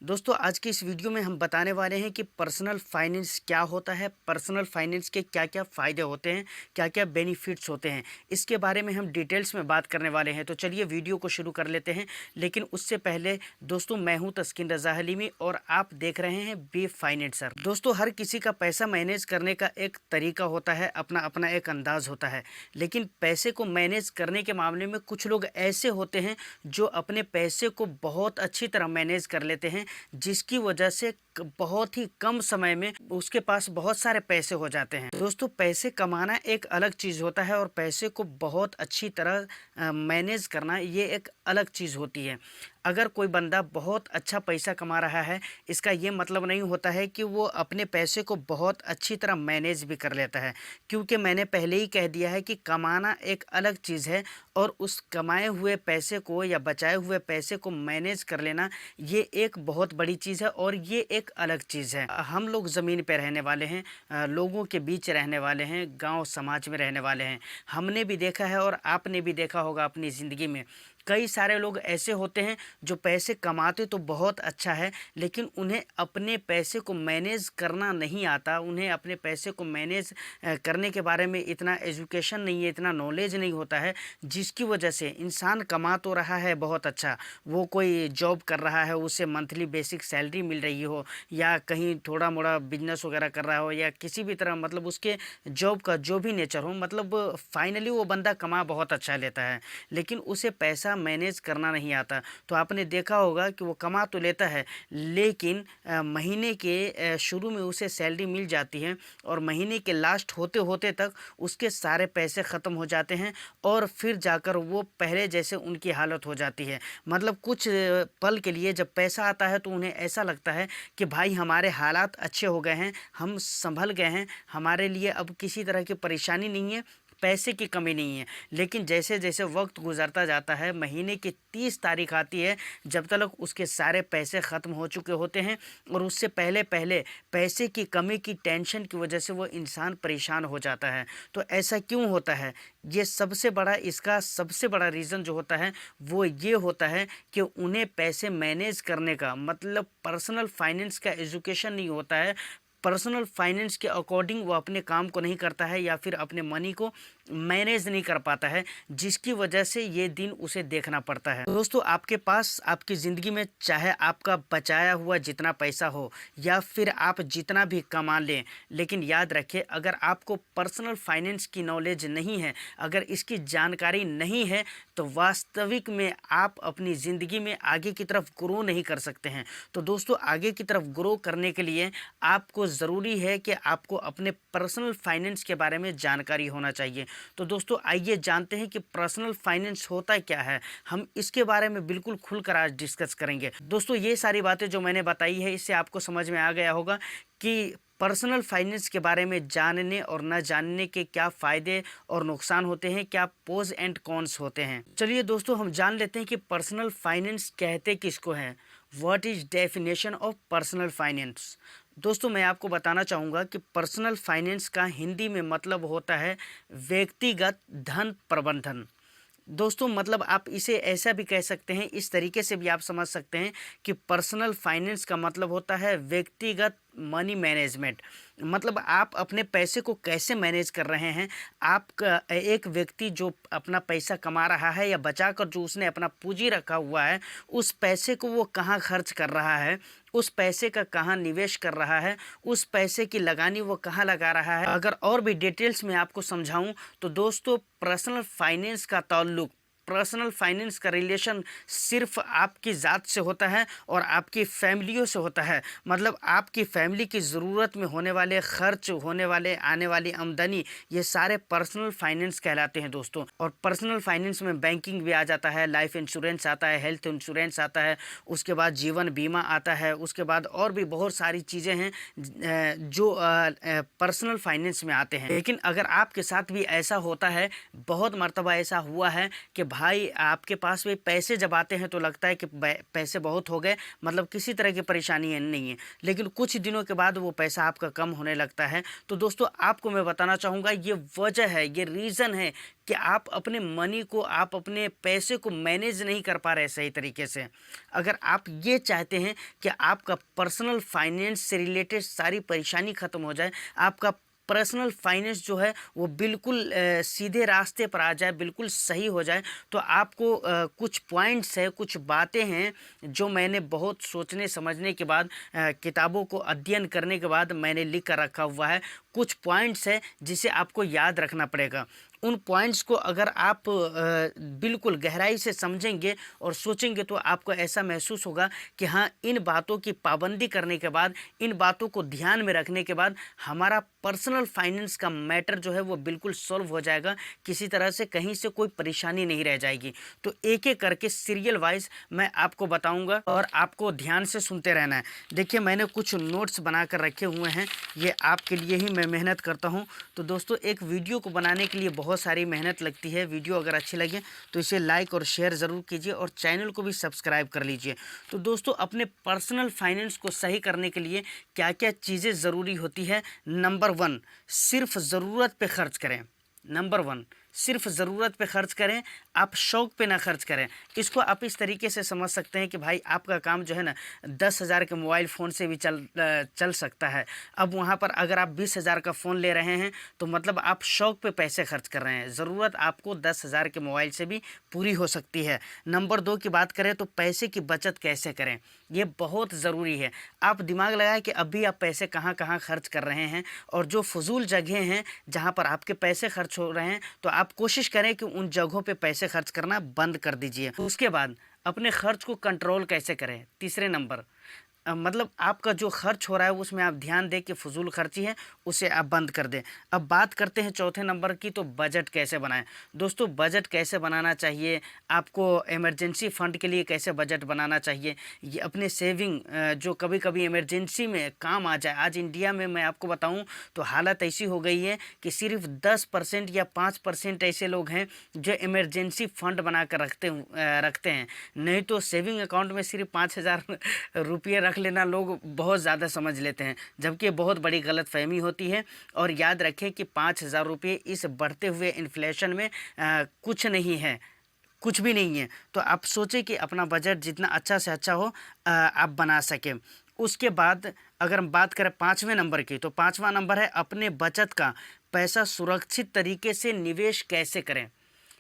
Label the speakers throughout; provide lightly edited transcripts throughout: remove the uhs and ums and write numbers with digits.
Speaker 1: दोस्तों आज की इस वीडियो में हम बताने वाले हैं कि पर्सनल फाइनेंस क्या होता है, पर्सनल फाइनेंस के क्या क्या फ़ायदे होते हैं, क्या क्या बेनिफिट्स होते हैं। इसके बारे में हम डिटेल्स में बात करने वाले हैं। तो चलिए वीडियो को शुरू कर लेते हैं। लेकिन उससे पहले दोस्तों मैं हूं तस्किन रज़ा हलीमी और आप देख रहे हैं बी फाइनेंसर। दोस्तों हर किसी का पैसा मैनेज करने का एक तरीका होता है, अपना अपना एक अंदाज़ होता है। लेकिन पैसे को मैनेज करने के मामले में कुछ लोग ऐसे होते हैं जो अपने पैसे को बहुत अच्छी तरह मैनेज कर लेते हैं, जिसकी वजह से बहुत ही कम समय में उसके पास बहुत सारे पैसे हो जाते हैं। दोस्तों पैसे कमाना एक अलग चीज़ होता है और पैसे को बहुत अच्छी तरह मैनेज करना ये एक अलग चीज़ होती है। अगर कोई बंदा बहुत अच्छा पैसा कमा रहा है, इसका ये मतलब नहीं होता है कि वो अपने पैसे को बहुत अच्छी तरह मैनेज भी कर लेता है, क्योंकि मैंने पहले ही कह दिया है कि कमाना एक अलग चीज़ है और उस कमाए हुए पैसे को या बचाए हुए पैसे को मैनेज कर लेना ये एक बहुत बड़ी चीज़ है और ये एक अलग चीज़ है। हम लोग ज़मीन पे रहने वाले हैं, लोगों के बीच रहने वाले हैं, गांव समाज में रहने वाले हैं। हमने भी देखा है और आपने भी देखा होगा अपनी ज़िंदगी में, कई सारे लोग ऐसे होते हैं जो पैसे कमाते तो बहुत अच्छा है, लेकिन उन्हें अपने पैसे को मैनेज करना नहीं आता। उन्हें अपने पैसे को मैनेज करने के बारे में इतना एजुकेशन नहीं है, इतना नॉलेज नहीं होता है, जिसकी वजह से इंसान कमा तो रहा है बहुत अच्छा, वो कोई जॉब कर रहा है, उसे मंथली बेसिक सैलरी मिल रही हो, या कहीं थोड़ा मोड़ा बिजनेस वगैरह कर रहा हो, या किसी भी तरह मतलब उसके जॉब का जो भी नेचर हो, मतलब फाइनली वो बंदा कमा बहुत अच्छा लेता है, लेकिन उसे पैसा मैनेज करना नहीं आता। तो आपने देखा होगा कि वो कमा तो लेता है, लेकिन महीने के शुरू में उसे सैलरी मिल जाती है और महीने के लास्ट होते होते तक उसके सारे पैसे ख़त्म हो जाते हैं और फिर जाकर वो पहले जैसे उनकी हालत हो जाती है। मतलब कुछ पल के लिए जब पैसा आता है तो उन्हें ऐसा लगता है कि भाई हमारे हालात अच्छे हो गए हैं, हम संभल गए हैं, हमारे लिए अब किसी तरह की परेशानी नहीं है, पैसे की कमी नहीं है। लेकिन जैसे जैसे वक्त गुजरता जाता है, महीने की 30 तारीख आती है, जब तक उसके सारे पैसे ख़त्म हो चुके होते हैं और उससे पहले पहले पैसे की कमी की टेंशन की वजह से वो इंसान परेशान हो जाता है। तो ऐसा क्यों होता है? ये इसका सबसे बड़ा रीज़न जो होता है वो ये होता है कि उन्हें पैसे मैनेज करने का मतलब पर्सनल फाइनेंस का एजुकेशन नहीं होता है। पर्सनल फाइनेंस के अकॉर्डिंग वो अपने काम को नहीं करता है या फिर अपने मनी को मैनेज नहीं कर पाता है, जिसकी वजह से ये दिन उसे देखना पड़ता है। दोस्तों आपके पास आपकी ज़िंदगी में चाहे आपका बचाया हुआ जितना पैसा हो या फिर आप जितना भी कमा लें, लेकिन याद रखें अगर आपको पर्सनल फाइनेंस की नॉलेज नहीं है, अगर इसकी जानकारी नहीं है, तो वास्तविक में आप अपनी ज़िंदगी में आगे की तरफ ग्रो नहीं कर सकते हैं। तो दोस्तों आगे की तरफ ग्रो करने के लिए आपको ज़रूरी है कि आपको अपने पर्सनल फाइनेंस के बारे में जानकारी होना चाहिए। तो दोस्तों आइए जानते हैं कि पर्सनल फाइनेंस होता क्या है। हम इसके बारे में बिल्कुल खुलकर आज डिस्कस करेंगे। दोस्तों ये सारी बातें जो मैंने बताई है, इससे आपको समझ में आ गया होगा कि पर्सनल फाइनेंस के बारे में जानने और न जानने के क्या फ़ायदे और नुकसान होते हैं, क्या पोज एंड कॉन्स होते हैं। चलिए दोस्तों हम जान लेते हैं कि पर्सनल फाइनेंस कहते किसको हैं। What is definition of personal finance. दोस्तों मैं आपको बताना चाहूँगा कि पर्सनल फाइनेंस का हिंदी में मतलब होता है व्यक्तिगत धन प्रबंधन। दोस्तों मतलब आप इसे ऐसा भी कह सकते हैं, इस तरीके से भी आप समझ सकते हैं कि पर्सनल फाइनेंस का मतलब होता है व्यक्तिगत मनी मैनेजमेंट। मतलब आप अपने पैसे को कैसे मैनेज कर रहे हैं। आपका एक व्यक्ति जो अपना पैसा कमा रहा है या बचाकर जो उसने अपना पूंजी रखा हुआ है, उस पैसे को वो कहाँ खर्च कर रहा है, उस पैसे का कहाँ निवेश कर रहा है, उस पैसे की लगानी वो कहाँ लगा रहा है। अगर और भी डिटेल्स में आपको समझाऊं तो दोस्तों पर्सनल फाइनेंस का ताल्लुक, पर्सनल फाइनेंस का रिलेशन सिर्फ आपकी ज़ात से होता है और आपकी फैमिलियों से होता है। मतलब आपकी फैमिली की ज़रूरत में होने वाले खर्च, होने वाले आने वाली आमदनी, ये सारे पर्सनल फाइनेंस कहलाते हैं दोस्तों। और पर्सनल फाइनेंस में बैंकिंग भी आ जाता है, लाइफ इंश्योरेंस आता है, हेल्थ इंश्योरेंस आता है, उसके बाद जीवन बीमा आता है, उसके बाद और भी बहुत सारी चीज़ें हैं जो पर्सनल फाइनेंस में आते हैं। लेकिन अगर आपके साथ भी ऐसा होता है, बहुत मर्तबा ऐसा हुआ है कि भाई आपके पास में पैसे जब आते हैं तो लगता है कि पैसे बहुत हो गए, मतलब किसी तरह की परेशानी है नहीं है, लेकिन कुछ दिनों के बाद वो पैसा आपका कम होने लगता है। तो दोस्तों आपको मैं बताना चाहूँगा ये वजह है, ये रीज़न है कि आप अपने मनी को, आप अपने पैसे को मैनेज नहीं कर पा रहे सही तरीके से। अगर आप ये चाहते हैं कि आपका पर्सनल फाइनेंस से रिलेटेड सारी परेशानी ख़त्म हो जाए, आपका पर्सनल फाइनेंस जो है वो बिल्कुल सीधे रास्ते पर आ जाए, बिल्कुल सही हो जाए, तो आपको कुछ पॉइंट्स है, कुछ बातें हैं जो मैंने बहुत सोचने समझने के बाद, किताबों को अध्ययन करने के बाद मैंने लिख कर रखा हुआ है। कुछ पॉइंट्स है जिसे आपको याद रखना पड़ेगा। उन पॉइंट्स को अगर आप बिल्कुल गहराई से समझेंगे और सोचेंगे तो आपको ऐसा महसूस होगा कि हाँ, इन बातों की पाबंदी करने के बाद, इन बातों को ध्यान में रखने के बाद हमारा पर्सनल फाइनेंस का मैटर जो है वो बिल्कुल सॉल्व हो जाएगा। किसी तरह से कहीं से कोई परेशानी नहीं रह जाएगी। तो एक एक करके सीरियल वाइज मैं आपको बताऊंगा और आपको ध्यान से सुनते रहना है। देखिए मैंने कुछ नोट्स बना कर रखे हुए हैं, ये आपके लिए ही मैं मेहनत करता हूँ। तो दोस्तों एक वीडियो को बनाने के लिए बहुत सारी मेहनत लगती है। वीडियो अगर अच्छी लगे तो इसे लाइक और शेयर ज़रूर कीजिए और चैनल को भी सब्सक्राइब कर लीजिए। तो दोस्तों अपने पर्सनल फाइनेंस को सही करने के लिए क्या क्या चीज़ें ज़रूरी होती है। नंबर 1, सिर्फ ज़रूरत पे खर्च करें। नंबर 1, सिर्फ ज़रूरत पे खर्च करें, आप शौक़ पे ना खर्च करें। इसको आप इस तरीके से समझ सकते हैं कि भाई आपका काम जो है ना 10,000 के मोबाइल फ़ोन से भी चल सकता है। अब वहाँ पर अगर आप 20,000 का फ़ोन ले रहे हैं तो मतलब आप शौक़ पे पैसे खर्च कर रहे हैं। ज़रूरत आपको 10,000 के मोबाइल से भी पूरी हो सकती है। नंबर 2 की बात करें तो पैसे की बचत कैसे करें, ये बहुत ज़रूरी है। आप दिमाग लगाएं कि अभी आप पैसे कहाँ कहाँ खर्च कर रहे हैं, और जो फजूल जगह हैं जहाँ पर आपके पैसे खर्च हो रहे हैं तो आप कोशिश करें कि उन जगहों पे पैसे खर्च करना बंद कर दीजिए। उसके बाद अपने खर्च को कंट्रोल कैसे करें, तीसरे नंबर मतलब आपका जो खर्च हो रहा है उसमें आप ध्यान दें कि फजूल खर्ची है उसे आप बंद कर दें। अब बात करते हैं चौथे नंबर की, तो बजट कैसे बनाएं। दोस्तों बजट कैसे बनाना चाहिए, आपको इमरजेंसी फ़ंड के लिए कैसे बजट बनाना चाहिए, ये अपने सेविंग जो कभी कभी इमरजेंसी में काम आ जाए। आज इंडिया में मैं आपको बताऊं तो हालत ऐसी हो गई है कि सिर्फ 10% या 5% ऐसे लोग हैं जो इमरजेंसी फ़ंड बना कर रखते हैं। नहीं तो सेविंग अकाउंट में सिर्फ 5,000 रुपये रख लेना लोग बहुत ज़्यादा समझ लेते हैं, जबकि बहुत बड़ी गलतफहमी होती है। और याद रखें कि 5,000 रुपये इस बढ़ते हुए इन्फ्लेशन में कुछ नहीं है, कुछ भी नहीं है। तो आप सोचें कि अपना बजट जितना अच्छा से अच्छा हो आप बना सकें। उसके बाद अगर हम बात करें 5वें नंबर की, तो 5वां नंबर है अपने बचत का पैसा सुरक्षित तरीके से निवेश कैसे करें।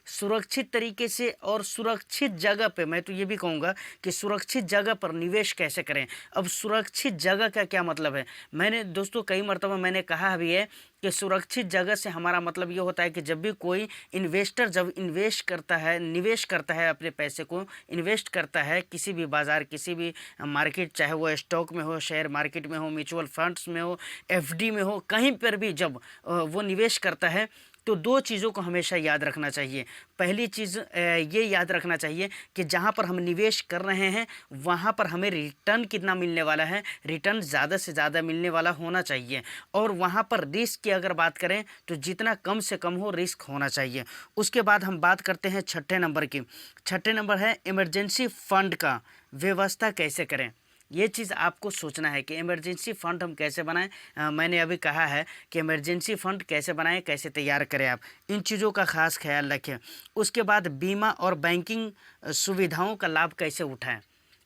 Speaker 1: सुरक्षित तरीके से और सुरक्षित जगह पे, मैं तो ये भी कहूँगा कि सुरक्षित जगह पर निवेश कैसे करें। अब सुरक्षित जगह का क्या मतलब है, मैंने दोस्तों कई मरतबा मैंने कहा भी है कि सुरक्षित जगह से हमारा मतलब ये होता है कि जब भी कोई इन्वेस्टर जब इन्वेस्ट करता है, निवेश करता है, अपने पैसे को इन्वेस्ट करता है किसी भी बाज़ार, किसी भी मार्केट, चाहे वो स्टॉक में हो, शेयर मार्केट में हो, म्यूचुअल फंड्स में हो, एफडी में हो, कहीं पर भी जब वो निवेश करता है तो 2 चीज़ों को हमेशा याद रखना चाहिए। पहली चीज़ ये याद रखना चाहिए कि जहाँ पर हम निवेश कर रहे हैं वहाँ पर हमें रिटर्न कितना मिलने वाला है, रिटर्न ज़्यादा से ज़्यादा मिलने वाला होना चाहिए। और वहाँ पर रिस्क की अगर बात करें तो जितना कम से कम हो रिस्क होना चाहिए। उसके बाद हम बात करते हैं छठे नंबर की। छठे नंबर है इमरजेंसी फ़ंड का व्यवस्था कैसे करें। ये चीज़ आपको सोचना है कि इमरजेंसी फ़ंड हम कैसे बनाएं। मैंने अभी कहा है कि इमरजेंसी फ़ंड कैसे बनाएं, कैसे तैयार करें। आप इन चीज़ों का ख़ास ख्याल रखें। उसके बाद बीमा और बैंकिंग सुविधाओं का लाभ कैसे उठाएं।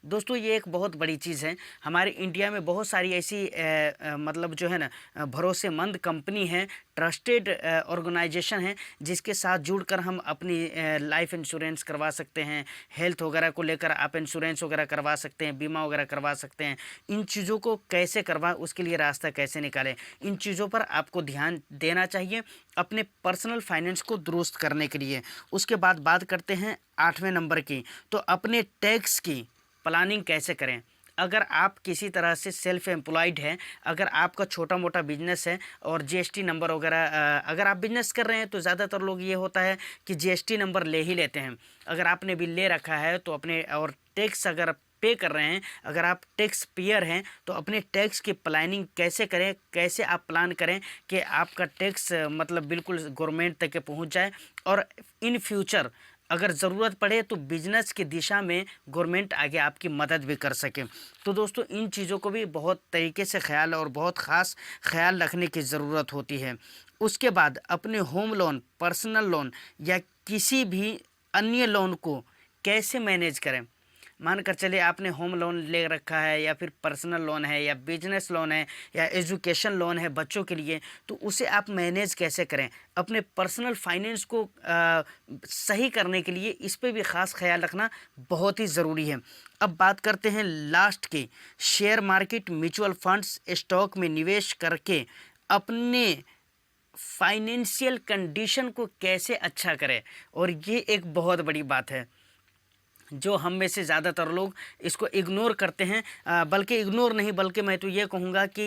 Speaker 1: दोस्तों ये एक बहुत बड़ी चीज़ है। हमारे इंडिया में बहुत सारी ऐसी मतलब जो है ना भरोसेमंद कंपनी है, ट्रस्टेड ऑर्गेनाइजेशन है, जिसके साथ जुड़कर हम अपनी लाइफ इंश्योरेंस करवा सकते हैं, हेल्थ वगैरह को लेकर आप इंश्योरेंस वगैरह करवा सकते हैं, बीमा वगैरह करवा सकते हैं। इन चीज़ों को कैसे करवाएं, उसके लिए रास्ता कैसे निकालें, इन चीज़ों पर आपको ध्यान देना चाहिए अपने पर्सनल फाइनेंस को दुरुस्त करने के लिए। उसके बाद बात करते हैं 8वें नंबर की, तो अपने टैक्स की प्लानिंग कैसे करें। अगर आप किसी तरह से सेल्फ एम्प्लॉयड हैं, अगर आपका छोटा मोटा बिजनेस है और जीएसटी नंबर वगैरह अगर आप बिजनेस कर रहे हैं तो ज़्यादातर लोग ये होता है कि जीएसटी नंबर ले ही लेते हैं। अगर आपने भी ले रखा है तो अपने, और टैक्स अगर पे कर रहे हैं, अगर आप टैक्स पेयर हैं तो अपने टैक्स की प्लानिंग कैसे करें, कैसे आप प्लान करें कि आपका टैक्स मतलब बिल्कुल गवर्नमेंट तक के पहुंच जाए और इन फ्यूचर अगर ज़रूरत पड़े तो बिजनेस की दिशा में गवर्नमेंट आगे आपकी मदद भी कर सके। तो दोस्तों इन चीज़ों को भी बहुत तरीके से ख्याल और बहुत ख़ास ख्याल रखने की ज़रूरत होती है। उसके बाद अपने होम लोन, पर्सनल लोन या किसी भी अन्य लोन को कैसे मैनेज करें। मान कर चलिए आपने होम लोन ले रखा है या फिर पर्सनल लोन है या बिजनेस लोन है या एजुकेशन लोन है बच्चों के लिए, तो उसे आप मैनेज कैसे करें। अपने पर्सनल फाइनेंस को सही करने के लिए इस पे भी ख़ास ख्याल रखना बहुत ही ज़रूरी है। अब बात करते हैं लास्ट की, share market, mutual funds, stock में निवेश करके अपने फाइनेंशियल कंडीशन को कैसे अच्छा करें। और ये एक बहुत बड़ी बात है जो हम में से ज़्यादातर लोग इसको इग्नोर करते हैं। बल्कि इग्नोर नहीं, बल्कि मैं तो ये कहूँगा कि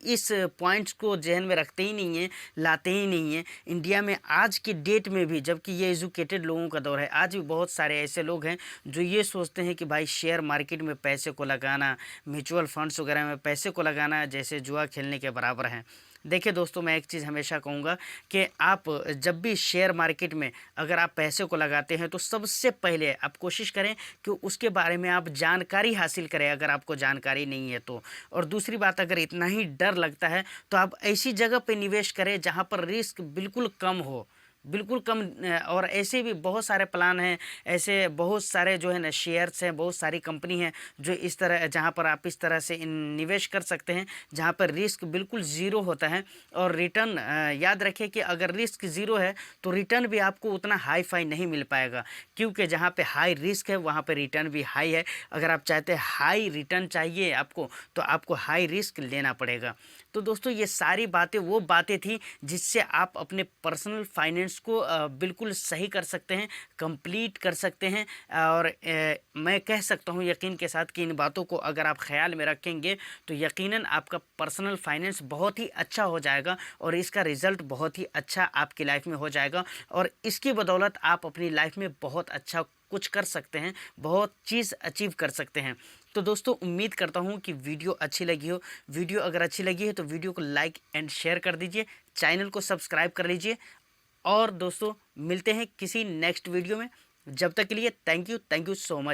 Speaker 1: इस पॉइंट्स को जहन में रखते ही नहीं हैं, लाते ही नहीं हैं। इंडिया में आज की डेट में भी, जबकि ये एजुकेटेड लोगों का दौर है, आज भी बहुत सारे ऐसे लोग हैं जो ये सोचते हैं कि भाई शेयर मार्केट में पैसे को लगाना, म्यूचुअल फंड्स वगैरह में पैसे को लगाना जैसे जुआ खेलने के बराबर है। देखिए दोस्तों, मैं एक चीज़ हमेशा कहूँगा कि आप जब भी शेयर मार्केट में अगर आप पैसे को लगाते हैं तो सबसे पहले आप कोशिश करें कि उसके बारे में आप जानकारी हासिल करें, अगर आपको जानकारी नहीं है तो। और दूसरी बात, अगर इतना ही डर लगता है तो आप ऐसी जगह पे निवेश करें जहाँ पर रिस्क बिल्कुल कम हो, बिल्कुल कम। और ऐसे भी बहुत सारे प्लान हैं, ऐसे बहुत सारे जो है ना शेयर्स हैं, बहुत सारी कंपनी हैं जो इस तरह, जहाँ पर आप इस तरह से निवेश कर सकते हैं जहाँ पर रिस्क बिल्कुल ज़ीरो होता है। और रिटर्न याद रखिए कि अगर रिस्क ज़ीरो है तो रिटर्न भी आपको उतना हाई फाई नहीं मिल पाएगा, क्योंकि जहाँ पे हाई रिस्क है वहाँ पे रिटर्न भी हाई है। अगर आप चाहते हैं हाई रिटर्न चाहिए आपको, तो आपको हाई रिस्क लेना पड़ेगा। तो दोस्तों ये सारी बातें वो बातें थी जिससे आप अपने पर्सनल फाइनेंस को बिल्कुल सही कर सकते हैं, कंप्लीट कर सकते हैं। और मैं कह सकता हूँ यकीन के साथ कि इन बातों को अगर आप ख्याल में रखेंगे तो यकीनन आपका पर्सनल फाइनेंस बहुत ही अच्छा हो जाएगा और इसका रिज़ल्ट बहुत ही अच्छा आपकी लाइफ में हो जाएगा। और इसकी बदौलत आप अपनी लाइफ में बहुत अच्छा कुछ कर सकते हैं, बहुत चीज़ अचीव कर सकते हैं। तो दोस्तों उम्मीद करता हूँ कि वीडियो अच्छी लगी हो। वीडियो अगर अच्छी लगी है तो वीडियो को लाइक एंड शेयर कर दीजिए, चैनल को सब्सक्राइब कर लीजिए। और दोस्तों मिलते हैं किसी नेक्स्ट वीडियो में। जब तक के लिए थैंक यू सो मच।